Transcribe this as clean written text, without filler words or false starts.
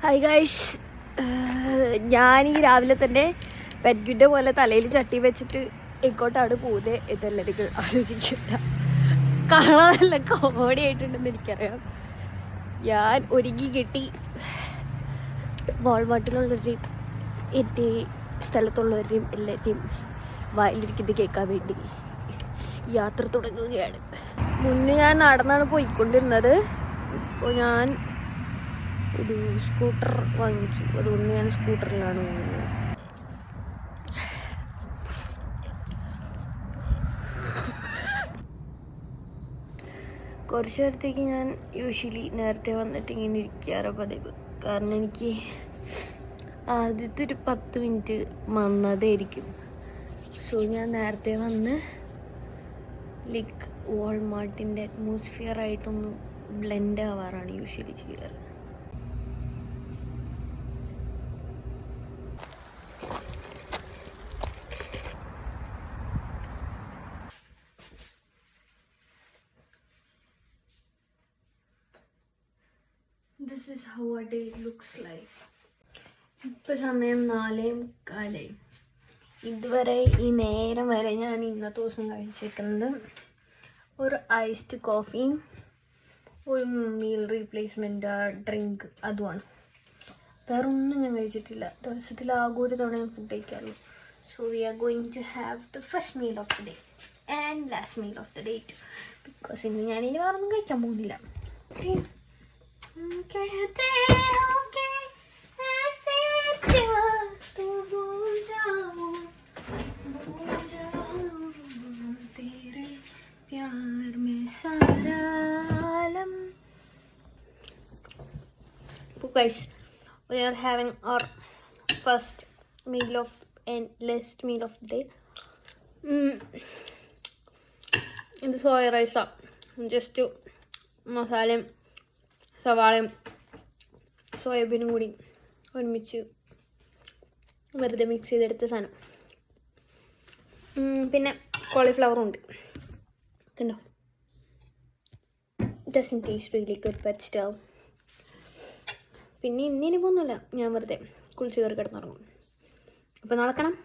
Hi guys, ഞാൻ ഈ രാവിലെ തന്നെ പെൻഗ്വിൻ്റെ പോലെ തലയിൽ ചട്ടി വെച്ചിട്ട് എങ്ങോട്ടാണ് പോകുന്നത് എന്നല്ല നിങ്ങൾ ആലോചിക്കണ്ട. കാണാൻ നല്ല കോമഡി ആയിട്ടുണ്ടെന്ന് എനിക്കറിയാം. ഞാൻ ഒരുങ്ങി കെട്ടി വാൾമാർട്ടിലുള്ളവരെയും എൻ്റെ സ്ഥലത്തുള്ളവരെയും എല്ലാവരെയും വായിലിരിക്കുന്നത് കേൾക്കാൻ വേണ്ടി യാത്ര തുടങ്ങുകയാണ്. മുന്നേ ഞാൻ നടന്നാണ് പോയിക്കൊണ്ടിരുന്നത്. ഇപ്പോൾ ഞാൻ ഒരു സ്കൂട്ടർ വാങ്ങിച്ചു, അതുകൊണ്ട് ഞാൻ സ്കൂട്ടറിലാണ് പോകുന്നത്. കുറച്ച് നേരത്തേക്ക് ഞാൻ യൂഷ്വലി നേരത്തെ വന്നിട്ട് ഇങ്ങനെ ഇരിക്കാറ് പതിവ്. കാരണം എനിക്ക് ആദ്യത്തെ ഒരു 10 മിനിറ്റ് വന്നതായിരിക്കും. സോ ഞാൻ നേരത്തെ വന്ന് ലൈക്ക് വാൾമാർട്ടിൻ്റെ അറ്റ്മോസ്ഫിയർ ആയിട്ടൊന്ന് ബ്ലെൻഡ് ആവാറാണ് യൂഷ്വലി ചെയ്യാറ്. This is how a day looks like. ഇപ്പോൾ സമയം 4:15. ഇതുവരെ ഈ നേരം വരെ ഞാൻ ഇന്നത്തെ ദിവസം കഴിച്ചിരിക്കുന്നത് ഒരു ഐസ്ഡ് കോഫിയും ഒരു മീൽ റീപ്ലേസ്മെൻറ്റ് ഡ്രിങ്ക്, അതുമാണ്. വേറെ ഒന്നും ഞാൻ കഴിച്ചിട്ടില്ല. ദിവസത്തിൽ ആകെ ഒരു തവണ ഞാൻ ഫുഡ് കഴിക്കാറുള്ളൂ. So we are going to have the first meal of the day and last meal of the day too. Because ഇന്ന് ഞാനിനി വേറെ ഒന്നും കഴിക്കാൻ പോകുന്നില്ല. कहते हो कि ऐसे प्यार तो भूल जाओ तेरे प्यार में सारा आलम. So guys, we are having our first meal of and last meal of the day. ഇത് സോയ റൈസാ. ജസ്റ്റ് മസാലയും സവാളയും സോയാബീനും കൂടി ഒരുമിച്ച് വെറുതെ മിക്സ് ചെയ്തെടുത്ത സാധനം. പിന്നെ കോളിഫ്ലവറും ഉണ്ട്. കണ്ടോ, doesn't taste really good but still. പിന്നെ ഇന്നിനി പോകുന്നില്ല, ഞാൻ വെറുതെ കുളിച്ച് കയറി കിടന്നുറങ്ങും. അപ്പോൾ നാളെ കാണാം.